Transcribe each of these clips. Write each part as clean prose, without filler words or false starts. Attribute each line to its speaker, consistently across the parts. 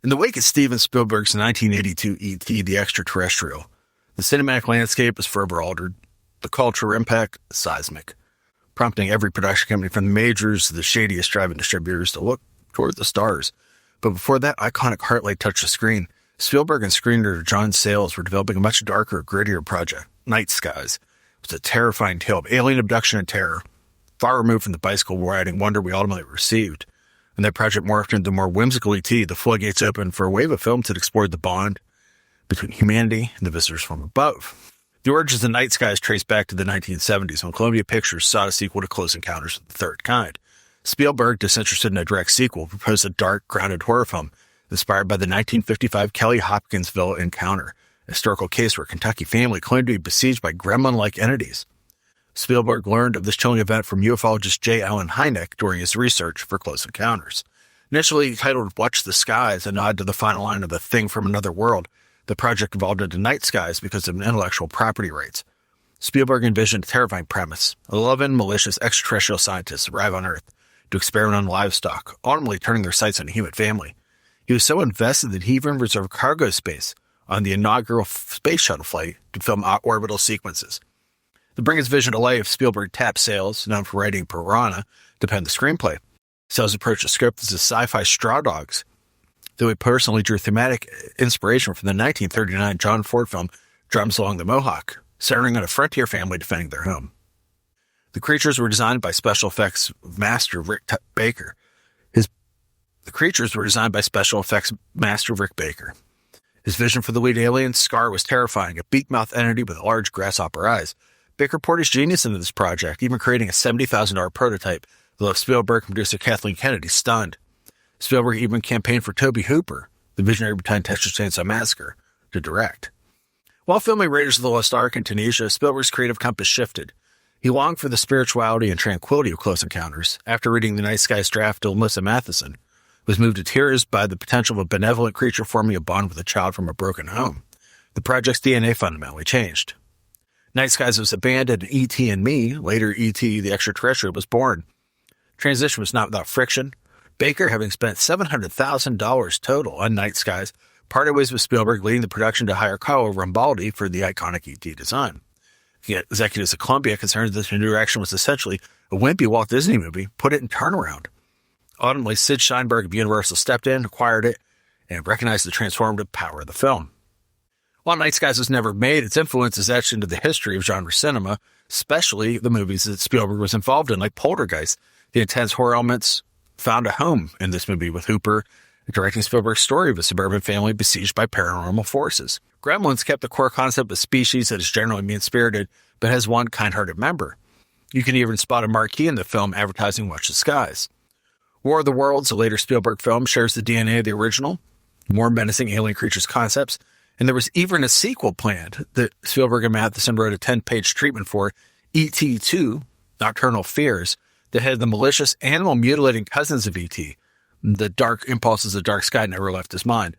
Speaker 1: In the wake of Steven Spielberg's 1982 E.T. the Extraterrestrial, the cinematic landscape was forever altered, the cultural impact seismic, prompting every production company from the majors to the shadiest drive-in distributors to look toward the stars. But before that iconic heartlight touched the screen, Spielberg and screenwriter John Sayles were developing a much darker, grittier project, Night Skies. It was a terrifying tale of alien abduction and terror, far removed from the bicycle-riding wonder we ultimately received. When that project morphed into more whimsical E.T., the floodgates opened for a wave of films that explored the bond between humanity and the visitors from above. The origins of Night Skies trace back to the 1970s when Columbia Pictures sought a sequel to Close Encounters of the Third Kind. Spielberg, disinterested in a direct sequel, proposed a dark, grounded horror film inspired by the 1955 Kelly Hopkinsville encounter, a historical case where a Kentucky family claimed to be besieged by gremlin-like entities. Spielberg learned of this chilling event from ufologist J. Allen Hynek during his research for Close Encounters. Initially titled Watch the Skies, a nod to the final line of The Thing from Another World, the project evolved into Night Skies because of intellectual property rights. Spielberg envisioned a terrifying premise. 11 malicious extraterrestrial scientists arrive on Earth to experiment on livestock, ultimately turning their sights on a human family. He was so invested that he even reserved cargo space on the inaugural space shuttle flight to film orbital sequences. To bring his vision to life, Spielberg tapped Sayles, known for writing Piranha, to pen the screenplay. Sayles approached the script as a sci-fi straw dogs, though he personally drew thematic inspiration from the 1939 John Ford film Drums Along the Mohawk, centering on a frontier family defending their home. The creatures were designed by special effects master Rick Baker. His vision for the lead alien, Scar, was terrifying, a beak-mouthed entity with large grasshopper eyes. Baker poured his genius into this project, even creating a $70,000 prototype that left Spielberg and producer Kathleen Kennedy stunned. Spielberg even campaigned for Tobe Hooper, the visionary behind Texas Chainsaw Massacre, to direct. While filming Raiders of the Lost Ark in Tunisia, Spielberg's creative compass shifted. He longed for the spirituality and tranquility of Close Encounters. After reading the Night Skies draft to Melissa Matheson, was moved to tears by the potential of a benevolent creature forming a bond with a child from a broken home. The project's DNA fundamentally changed. Night Skies was abandoned, and E.T. and Me, later E.T. the Extraterrestrial, was born. Transition was not without friction. Baker, having spent $700,000 total on Night Skies, parted ways with Spielberg, leading the production to hire Carlo Rambaldi for the iconic E.T. design. The executives at Columbia, concerned that this new direction was essentially a wimpy Walt Disney movie, put it in turnaround. Ultimately, Sid Sheinberg of Universal stepped in, acquired it, and recognized the transformative power of the film. While Night Skies was never made, its influence is etched into the history of genre cinema, especially the movies that Spielberg was involved in, like Poltergeist. The intense horror elements found a home in this movie, with Hooper directing Spielberg's story of a suburban family besieged by paranormal forces. Gremlins kept the core concept of a species that is generally mean-spirited, but has one kind-hearted member. You can even spot a marquee in the film advertising Watch the Skies. War of the Worlds, a later Spielberg film, shares the DNA of the original, more menacing alien creatures concepts, and there was even a sequel planned that Spielberg and Matheson wrote a 10-page treatment for, E.T. 2, Nocturnal Fears, that had the malicious animal-mutilating cousins of E.T. The dark impulses of Dark Sky never left his mind.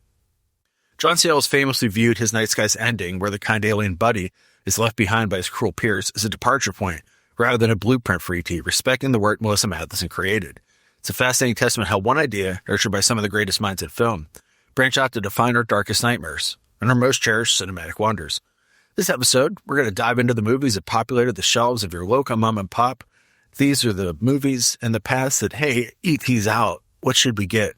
Speaker 1: John Sayles famously viewed his Night Skies ending, where the kind alien buddy is left behind by his cruel peers, as a departure point, rather than a blueprint for E.T., respecting the work Melissa Matheson created. It's a fascinating testament how one idea, nurtured by some of the greatest minds in film, branch out to define our darkest nightmares and our most cherished cinematic wonders. This episode, we're going to dive into the movies that populated the shelves of your local mom and pop. These are the movies in the past that, hey, E.T.'s out. What should we get?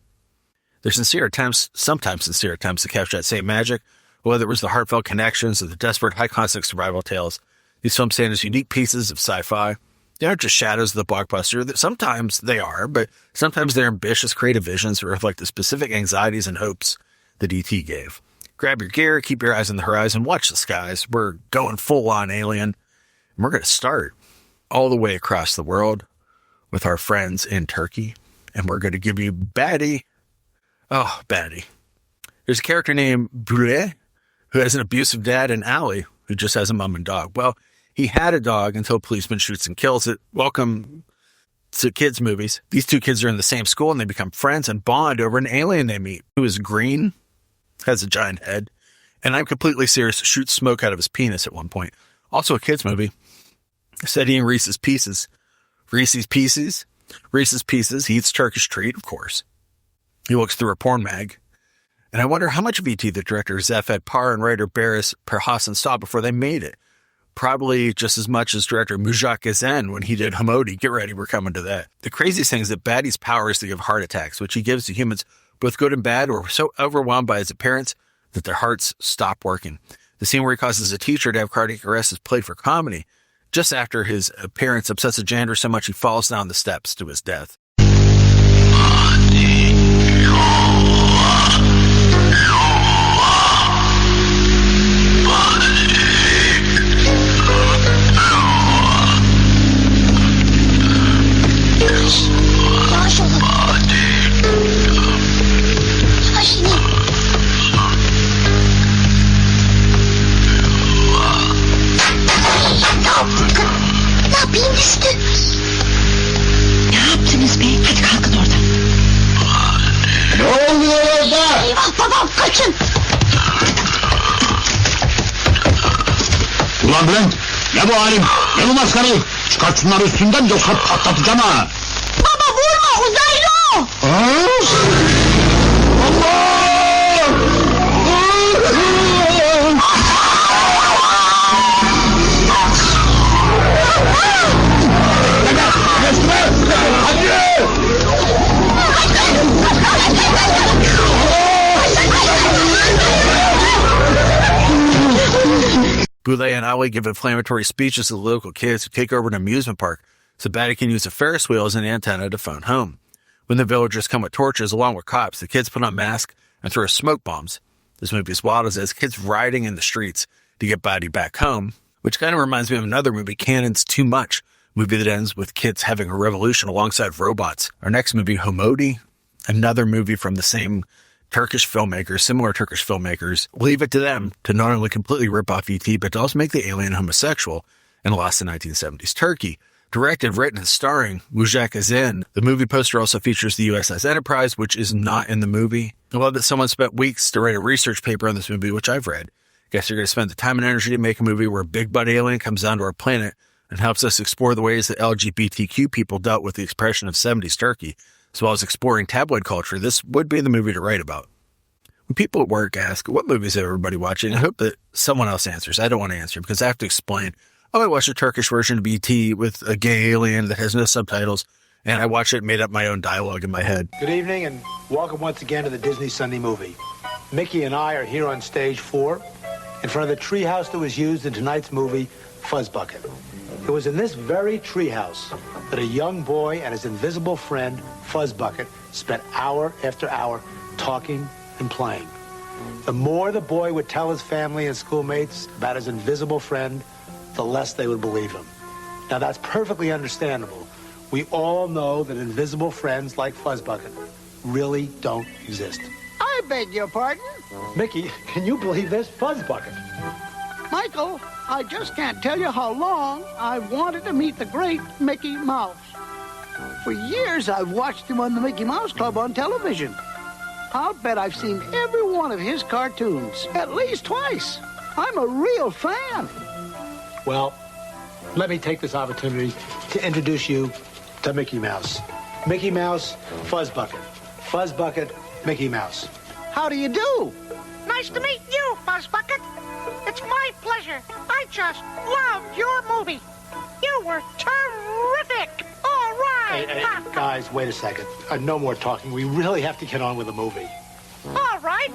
Speaker 1: There's sometimes sincere attempts to capture that same magic, whether it was the heartfelt connections or the desperate high-concept survival tales. These films stand as unique pieces of sci-fi. They aren't just shadows of the blockbuster. Sometimes they are, but sometimes they're ambitious, creative visions that reflect the specific anxieties and hopes that E.T. gave. Grab your gear, keep your eyes on the horizon, watch the skies. We're going full-on alien, and we're going to start all the way across the world with our friends in Turkey, and we're going to give you Baddie. Oh, Baddie. There's a character named Brule, who has an abusive dad, and Ali, who just has a mom and dog. Well, he had a dog until a policeman shoots and kills it. Welcome to kids' movies. These two kids are in the same school, and they become friends and bond over an alien they meet, who is green, has a giant head, and I'm completely serious, shoots smoke out of his penis at one point. Also a kids' movie. Set eating Reese's Pieces. Reese's Pieces. He eats Turkish treat, of course. He looks through a porn mag. And I wonder how much of E.T. the director Zafed Par and writer Baris Perhassan saw before they made it. Probably just as much as director Mujak Gazen when he did Hamodi. Get ready, we're coming to that. The craziest thing is that Batty's power is to give heart attacks, which he gives to humans, both good and bad, who are so overwhelmed by his appearance that their hearts stop working. The scene where he causes a teacher to have cardiac arrest is played for comedy. Just after his appearance upsets a janitor so much he falls down the steps to his death.
Speaker 2: Ne yaptınız be? Hadi kalkın oradan.
Speaker 3: Ne oluyor orada?
Speaker 2: Eyvah babam, kaçın.
Speaker 3: Ulan Bülent, ne bu halim? Ne bu maskarayı? Çıkart şunları üstünden yoksa patlatacağım ha!
Speaker 2: Baba vurma, uzaylı o.
Speaker 3: Allah!
Speaker 1: Boulay and Ali give inflammatory speeches to the local kids who take over an amusement park so Batty can use a Ferris wheel as an antenna to phone home. When the villagers come with torches along with cops, the kids put on masks and throw smoke bombs. This movie is wild as it has kids riding in the streets to get Batty back home, which kind of reminds me of another movie, Cannon's Too Much, a movie that ends with kids having a revolution alongside robots. Our next movie, Homodi, another movie from the same Turkish filmmakers, similar Turkish filmmakers, leave it to them to not only completely rip off E.T., but to also make the alien homosexual and lost in 1970s Turkey. Directed, written, and starring Mujak Gazen, the movie poster also features the USS Enterprise, which is not in the movie. I love that someone spent weeks to write a research paper on this movie, which I've read. Guess you're going to spend the time and energy to make a movie where a big butt alien comes down to our planet and helps us explore the ways that LGBTQ people dealt with the expression of 70s Turkey, as well as exploring tabloid culture. This would be the movie to write about. When people at work ask, what movies is everybody watching? I hope that someone else answers. I don't want to answer because I have to explain. Oh, I watched a Turkish version of E.T. with a gay alien that has no subtitles, and I watched it and made up my own dialogue in my head.
Speaker 4: Good evening and welcome once again to the Disney Sunday Movie. Mickey and I are here on stage 4 in front of the treehouse that was used in tonight's movie, Fuzzbucket. It was in this very treehouse that a young boy and his invisible friend, Fuzzbucket, spent hour after hour talking and playing. The more the boy would tell his family and schoolmates about his invisible friend, the less they would believe him. Now that's perfectly understandable. We all know that invisible friends like Fuzzbucket really don't exist.
Speaker 5: I beg your pardon?
Speaker 4: Mickey, can you believe this? Fuzzbucket.
Speaker 5: Michael, I just can't tell you how long I've wanted to meet the great Mickey Mouse. For years I've watched him on the Mickey Mouse Club on television. I'll bet I've seen every one of his cartoons, at least twice. I'm a real fan.
Speaker 4: Well, let me take this opportunity to introduce you to Mickey Mouse. Mickey Mouse, Fuzzbucket. Fuzzbucket, Mickey Mouse.
Speaker 5: How do you do?
Speaker 6: Nice to meet you, Fuzzbucket. It's my pleasure. I just loved your movie. You were terrific. All right.
Speaker 4: Hey, guys, wait a second. No more talking. We really have to get on with the movie.
Speaker 6: All right.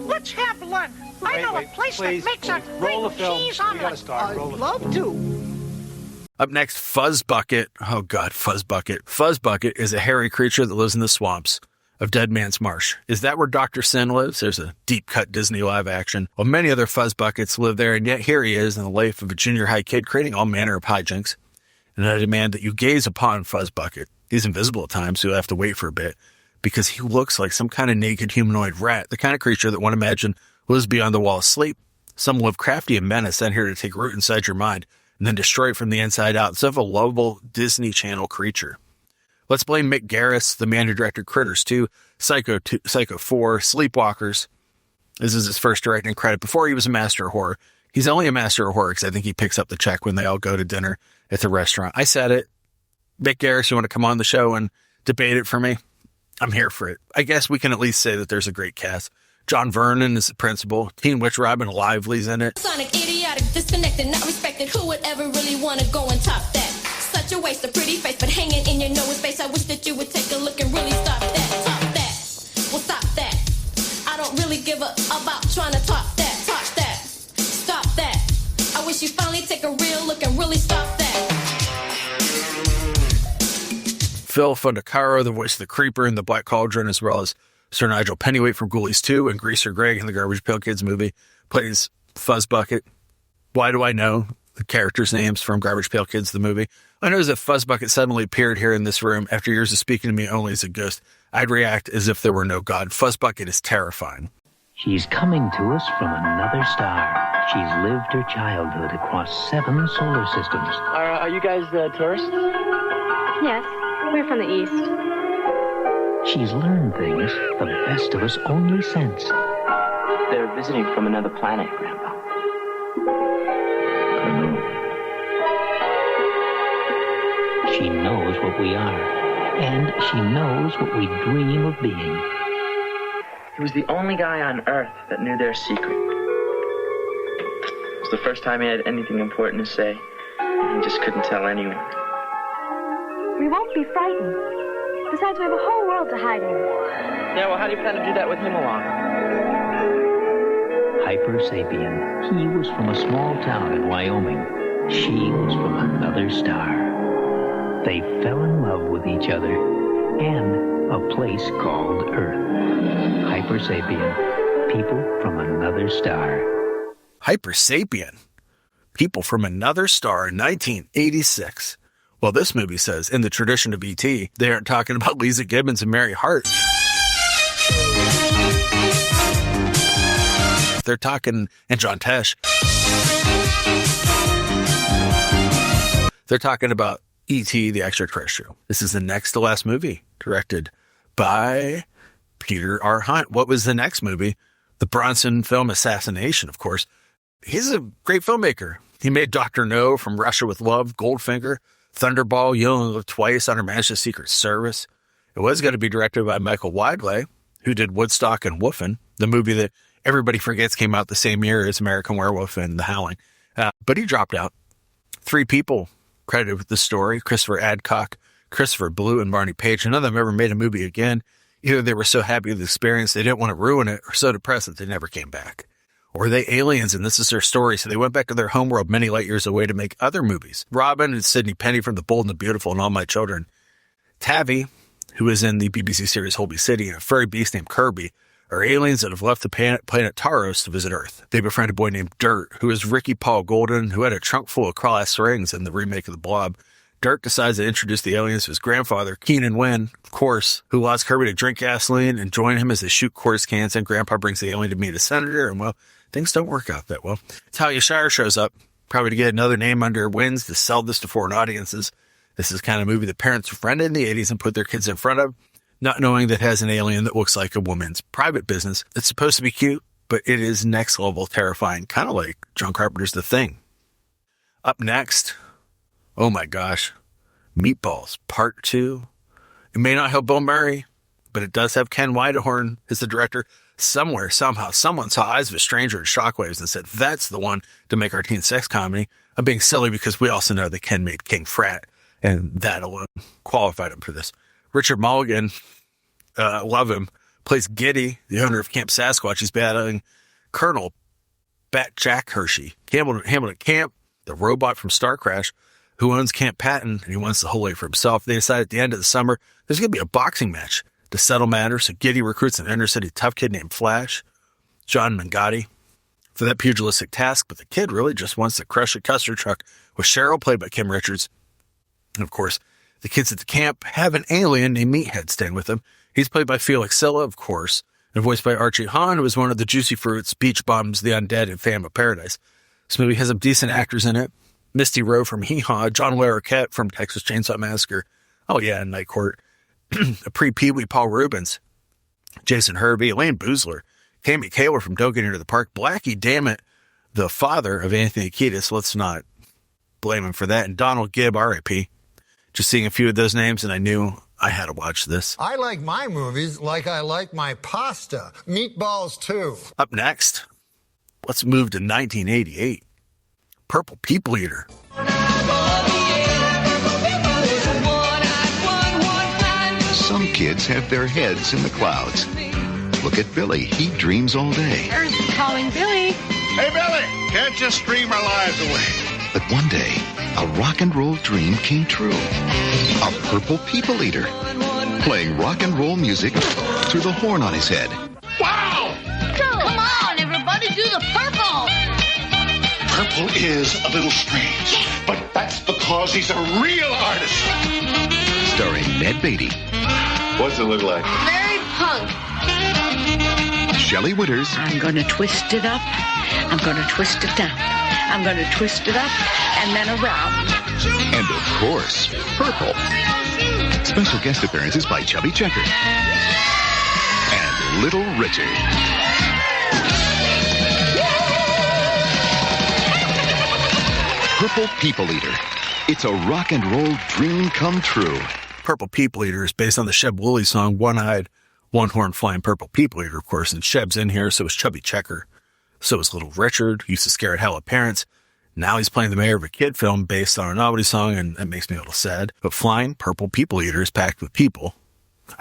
Speaker 6: Let's have lunch. I know a place
Speaker 4: please,
Speaker 6: that makes a
Speaker 4: roll the
Speaker 6: great
Speaker 4: film.
Speaker 6: cheese
Speaker 4: We gotta
Speaker 6: omelet.
Speaker 4: start.
Speaker 5: I'd
Speaker 4: Roll the
Speaker 5: love to.
Speaker 1: Up next, Fuzzbucket. Oh, God, Fuzzbucket. Fuzzbucket is a hairy creature that lives in the swamps of Dead Man's Marsh. Is that where Dr. Sin lives? There's a deep-cut Disney live action. Well, many other Fuzzbuckets live there, and yet here he is in the life of a junior high kid creating all manner of hijinks. And I demand that you gaze upon Fuzzbucket. He's invisible at times, so you'll have to wait for a bit, because he looks like some kind of naked humanoid rat, the kind of creature that one imagine lives beyond the wall of sleep. Some Lovecraftian menace sent here to take root inside your mind and then destroy it from the inside out, instead of a lovable Disney Channel creature. Let's blame Mick Garris, the man who directed Critters 2, Psycho 4, Sleepwalkers. This is his first directing credit before he was a master of horror. He's only a master of horror because I think he picks up the check when they all go to dinner at the restaurant. I said it. Mick Garris, you want to come on the show and debate it for me? I'm here for it. I guess we can at least say that there's a great cast. John Vernon is the principal. Teen Witch Robin Lively's in it.
Speaker 7: Sonic, idiotic, disconnected, not respected. Who would ever really want to go and top that? Such a waste of pretty face, but hanging in your nose space. I wish that you would take a look and really stop that. Top that. Well, stop that. I don't really give a about trying to top that. Top that. Stop that. I wish you finally take a real look and really stop that.
Speaker 1: Phil Fundacaro, the voice of the Creeper in The Black Cauldron, as well as Sir Nigel Pennyweight from Ghoulies 2 and Greaser Greg in the Garbage Pail Kids movie, plays Fuzzbucket. Why do I know the characters' names from Garbage Pail Kids, the movie? I know that Fuzzbucket suddenly appeared here in this room after years of speaking to me only as a ghost. I'd react as if there were no God. Fuzzbucket is terrifying.
Speaker 8: She's coming to us from another star. She's lived her childhood across 7 solar systems.
Speaker 9: Are you guys tourists?
Speaker 10: Yes, we're from the east.
Speaker 8: She's learned things the best of us only sense.
Speaker 9: They're visiting from another planet, Grandpa.
Speaker 8: She knows what we are, and she knows what we dream of being.
Speaker 9: He was the only guy on Earth that knew their secret. It was the first time he had anything important to say, and he just couldn't tell anyone.
Speaker 10: We won't be frightened. Besides, we have a whole world to hide in.
Speaker 9: Yeah, well, how do you plan to do that with him along?
Speaker 8: Hyper Sapien. He was from a small town in Wyoming. She was from another star. They fell in love with each other and a place called Earth. Hyper Sapien. People from another star.
Speaker 1: Hyper Sapien. People from another star in 1986. Well, this movie says, in the tradition of E.T., they aren't talking about Lisa Gibbons and Mary Hart. They're talking, and John Tesh. They're talking about E.T. the Extraterrestrial. This is the next to last movie, directed by Peter R. Hunt. What was the next movie? The Bronson film Assassination, of course. He's a great filmmaker. He made Dr. No, From Russia with Love, Goldfinger, Thunderball, You Only Live Twice, Under Majesty's Secret Service. It was going to be directed by Michael Weidle, who did Woodstock and Woofin', the movie that everybody forgets came out the same year as American Werewolf and The Howling. But he dropped out. 3 people credited with the story: Christopher Adcock, Christopher Blue, and Barney Page. None of them ever made a movie again. Either they were so happy with the experience they didn't want to ruin it, or so depressed that they never came back. Or they aliens, and this is their story, so they went back to their homeworld many light years away to make other movies. Robin and Sidney Penny from The Bold and the Beautiful and All My Children. Tavi, who is in the BBC series Holby City, and a furry beast named Kirby, are aliens that have left the planet Taros to visit Earth. They befriend a boy named Dirt, who is Ricky Paul Golden, who had a trunk full of class rings in the remake of The Blob. Dirt decides to introduce the aliens to his grandfather, Keenan Wynn, of course, who allows Kirby to drink gasoline and join him as they shoot course cans, and Grandpa brings the alien to meet a senator, and well, things don't work out that well. Talia Shire shows up, probably to get another name under Wins to sell this to foreign audiences. This is the kind of movie that parents befriended in the 80s and put their kids in front of, not knowing that it has an alien that looks like a woman's private business. It's supposed to be cute, but it is next level terrifying, kind of like John Carpenter's The Thing. Up next, oh my gosh, Meatballs Part 2. It may not have Bill Murray, but it does have Ken Whitehorn as the director. Somewhere, somehow, someone saw Eyes of a Stranger in Shockwaves and said, that's the one to make our teen sex comedy. I'm being silly because we also know that Ken made King Frat, and that alone qualified him for this. Richard Mulligan, love him, plays Giddy, the owner of Camp Sasquatch. He's battling Colonel Bat Jack Hershey, Hamilton Camp, the robot from Star Crash, who owns Camp Patton, and he wants the whole way for himself. They decide at the end of the summer there's going to be a boxing match to settle matters, so Giddy recruits an inner-city tough kid named Flash, John Mangotti, for that pugilistic task, but the kid really just wants to crush a custard truck with Cheryl, played by Kim Richards. And of course, the kids at the camp have an alien named Meathead staying with them. He's played by Felix Silla, of course, and voiced by Archie Hahn, who is one of the Juicy Fruits, Beach Bums, The Undead, and Phantom of Paradise. This movie has some decent actors in it. Misty Rowe from Hee Haw, John Larroquette from Texas Chainsaw Massacre. Oh yeah, and Night Court. A pre-Pee-wee Paul Rubens, Jason Hervey, Elaine Boozler, Cammy Kaler from Don't Get Into the Park, Blackie Dammit, the father of Anthony Kiedis, let's not blame him for that, and Donald Gibb, R.I.P. Just seeing a few of those names, and I knew I had to watch this.
Speaker 11: I like my movies like I like my pasta. Meatballs, too.
Speaker 1: Up next, let's move to 1988. Purple People Eater.
Speaker 12: Some kids have their heads in the clouds. Look at Billy. He dreams all day.
Speaker 2: Earth calling Billy.
Speaker 3: Hey, Billy, can't just stream our lives away.
Speaker 12: But one day, a rock and roll dream came true. A purple people eater, playing rock and roll music through the horn on his head.
Speaker 3: Wow!
Speaker 2: Come on, everybody, do the purple.
Speaker 3: Purple is a little strange, but that's because he's a real artist.
Speaker 12: Starring Ned Beatty.
Speaker 3: What's it look like?
Speaker 2: Very punk.
Speaker 12: Shelley Winters.
Speaker 2: I'm going to twist it up. I'm going to twist it down. I'm going to twist it up and then around.
Speaker 12: And of course, Purple. Special guest appearances by Chubby Checker and Little Richard. Purple People Eater. It's a rock and roll dream come true.
Speaker 1: Purple People Eater is based on the Sheb Woolley song One-Eyed, One-Horn Flying Purple People Eater, of course, and Sheb's in here, so is Chubby Checker. So is Little Richard, who used to scare hell of parents. Now he's playing the mayor of a kid film based on a novelty song, and that makes me a little sad. But Flying Purple People Eater is packed with people.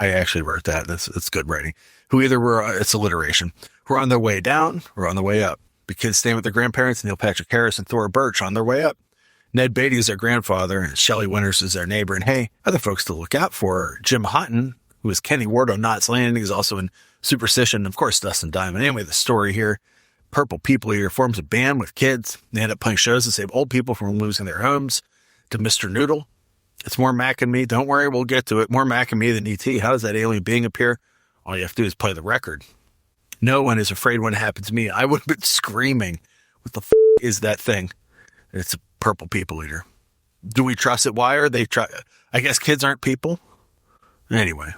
Speaker 1: I actually wrote that. That's good writing. Who either were, it's alliteration, who are on their way down or on their way up. The kids staying with their grandparents, Neil Patrick Harris and Thora Birch, on their way up. Ned Beatty is their grandfather, and Shelley Winters is their neighbor. And hey, other folks to look out for. Jim Houghton, who is Kenny Ward on Knots Landing, is also in Superstition, and of course, Dustin Diamond. Anyway, the story here, Purple People Eater forms a band with kids. They end up playing shows to save old people from losing their homes. To Mr. Noodle, it's more Mac and me. Don't worry, we'll get to it. More Mac and me than E.T. How does that alien being appear? All you have to do is play the record. No one is afraid when it happens to me. I would have been screaming. What the is that thing? It's a Purple People Eater. Do we trust it? Why are they I guess kids aren't people. Anyway,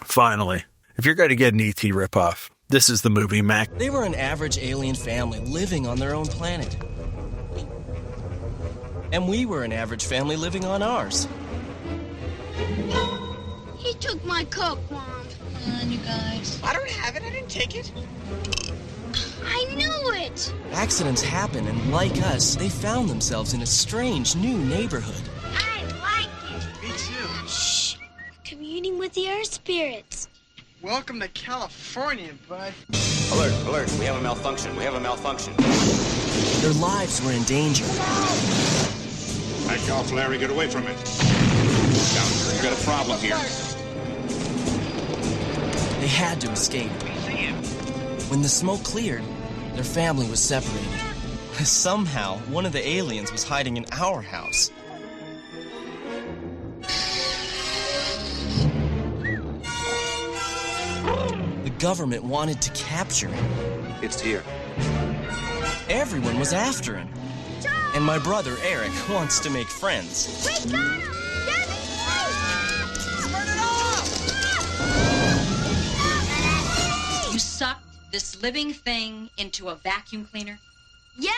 Speaker 1: finally, if you're going to get an E.T. ripoff, this is the movie, Mac.
Speaker 13: They were an average alien family living on their own planet. And we were an average family living on ours.
Speaker 2: He took my Coke, Mom. Come on, you guys.
Speaker 6: I don't have it. I didn't take it.
Speaker 2: I knew it.
Speaker 13: Accidents happen, and like us, they found themselves in a strange new neighborhood.
Speaker 2: I like it.
Speaker 6: Me too.
Speaker 2: Shh. Communing with the earth spirits.
Speaker 6: Welcome to California, bud.
Speaker 14: Alert, alert. We have a malfunction. We have a malfunction.
Speaker 13: Their lives were in danger.
Speaker 3: Back off, Larry. Get away from it.
Speaker 14: Down. We've got a problem here.
Speaker 13: They had to escape. When the smoke cleared, their family was separated. Somehow, one of the aliens was hiding in our house. The government wanted to capture him.
Speaker 14: It's here.
Speaker 13: Everyone was after him. And my brother, Eric, wants to make friends.
Speaker 2: We got him!
Speaker 6: Turn it off!
Speaker 15: You sucked this living thing into a vacuum cleaner?
Speaker 2: Yeah,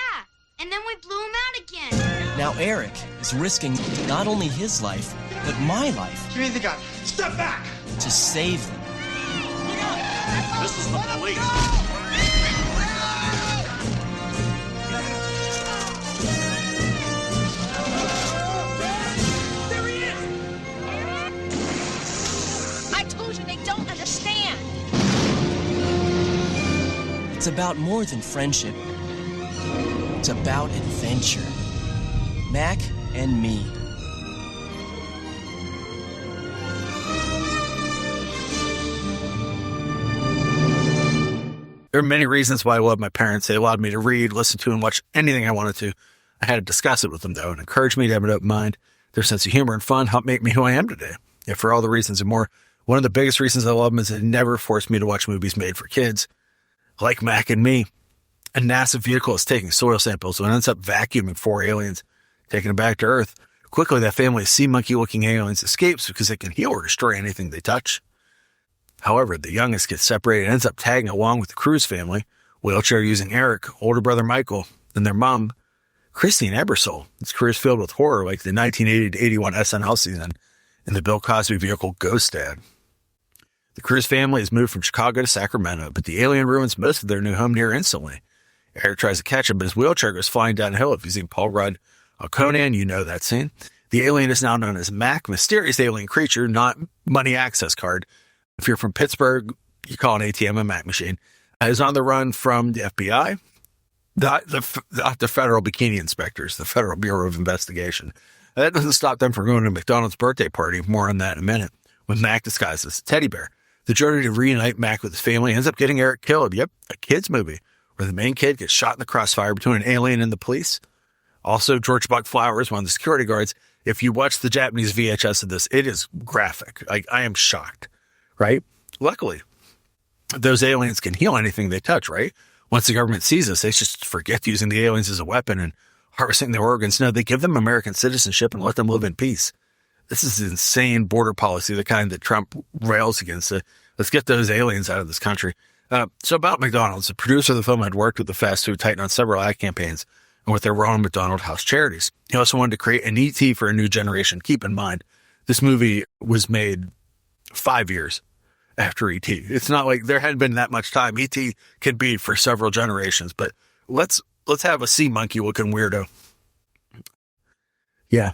Speaker 2: and then we blew him out again.
Speaker 13: Now Eric is risking not only his life, but my life.
Speaker 6: Give me the gun. Step back!
Speaker 13: To save them.
Speaker 14: This is the police.
Speaker 6: There he is!
Speaker 15: I told you they don't understand.
Speaker 13: It's about more than friendship. It's about adventure. Mac and me.
Speaker 1: There are many reasons why I love my parents. They allowed me to read, listen to, and watch anything I wanted to. I had to discuss it with them, though, and encouraged me to have an open mind. Their sense of humor and fun helped make me who I am today. Yet for all the reasons and more, one of the biggest reasons I love them is they never forced me to watch movies made for kids. Like Mac and Me, a NASA vehicle is taking soil samples and ends up vacuuming 4 aliens, taking them back to Earth. Quickly, that family of sea monkey-looking aliens escapes because they can heal or destroy anything they touch. However, the youngest gets separated and ends up tagging along with the Cruz family, wheelchair-using Eric, older brother Michael, and their mom, Christine Ebersole. This career is filled with horror like the 1980 to 81 SNL season, in the Bill Cosby vehicle Ghost Dad. The Cruz family has moved from Chicago to Sacramento, but the alien ruins most of their new home near instantly. Eric tries to catch him, but his wheelchair goes flying downhill. If you've seen Paul Rudd on Conan, you know that scene. The alien is now known as Mac, mysterious alien creature, not money access card. If you're from Pittsburgh, you call an ATM a Mac machine. Is on the run from the FBI, the federal bikini inspectors, the Federal Bureau of Investigation. That doesn't stop them from going to McDonald's birthday party. More on that in a minute. When Mac disguises as a teddy bear. The journey to reunite Mac with his family ends up getting Eric killed. Yep, a kid's movie where the main kid gets shot in the crossfire between an alien and the police. Also, George Buck Flowers, one of the security guards. If you watch the Japanese VHS of this, it is graphic. I am shocked, right? Luckily, those aliens can heal anything they touch, right? Once the government sees us, they just forget using the aliens as a weapon and harvesting their organs. No, they give them American citizenship and let them live in peace. This is insane border policy, the kind that Trump rails against. Let's get those aliens out of this country. So about McDonald's, the producer of the film had worked with the fast food titan on several ad campaigns and with their Ronald McDonald House charities. He also wanted to create an E.T. for a new generation. Keep in mind, this movie was made 5 years after E.T. It's not like there hadn't been that much time. E.T. can be for several generations, but let's have a sea monkey looking weirdo. Yeah,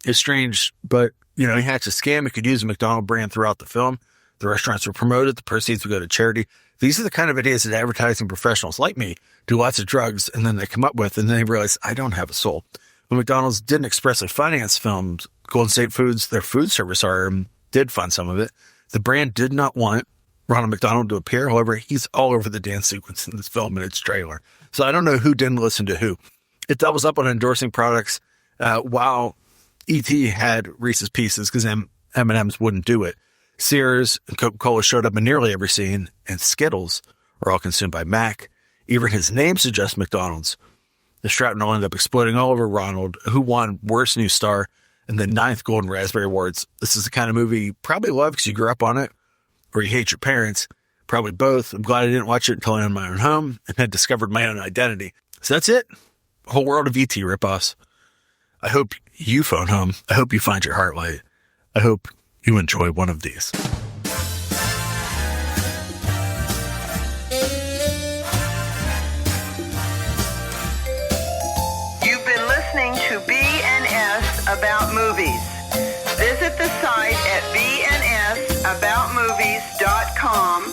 Speaker 1: it's strange, but he hatched a scam. He could use the McDonald brand throughout the film. The restaurants were promoted. The proceeds would go to charity. These are the kind of ideas that advertising professionals like me do lots of drugs, and then they come up with, and then they realize, I don't have a soul. When McDonald's didn't expressly finance films, Golden State Foods, their food service arm, did fund some of it. The brand did not want Ronald McDonald to appear. However, he's all over the dance sequence in this film and its trailer. So I don't know who didn't listen to who. It doubles up on endorsing products while E.T. had Reese's Pieces because M&M's wouldn't do it. Sears and Coca-Cola showed up in nearly every scene, and Skittles were all consumed by Mac. Even his name suggests McDonald's. The shrapnel ended up exploding all over Ronald, who won Worst New Star and the 9th Golden Raspberry Awards. This is the kind of movie you probably love because you grew up on it, or you hate your parents. Probably both. I'm glad I didn't watch it until I owned my own home and had discovered my own identity. So that's it. A whole world of E.T. ripoffs. I hope you phone home. I hope you find your heart light. I hope you enjoy one of these.
Speaker 16: You've been listening to B&S About Movies. Visit the site at bnsaboutmovies.com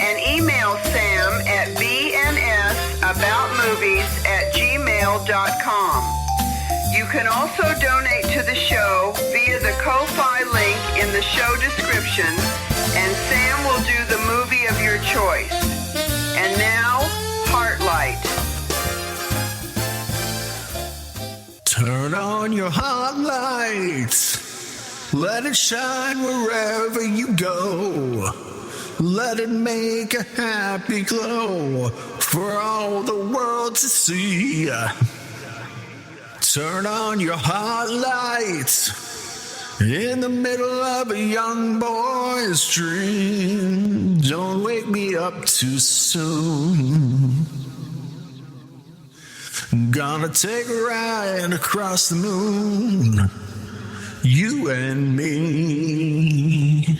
Speaker 16: and email Sam at bnsaboutmovies@gmail.com. You can also donate to the show via the Ko-Fi link in the show description, and Sam will do the movie of your choice. And now, Heartlight.
Speaker 17: Turn on your heart lights. Let it shine wherever you go. Let it make a happy glow for all the world to see. Turn on your heart lights in the middle of a young boy's dream. Don't wake me up too soon. Gonna take a ride across the moon, you and me.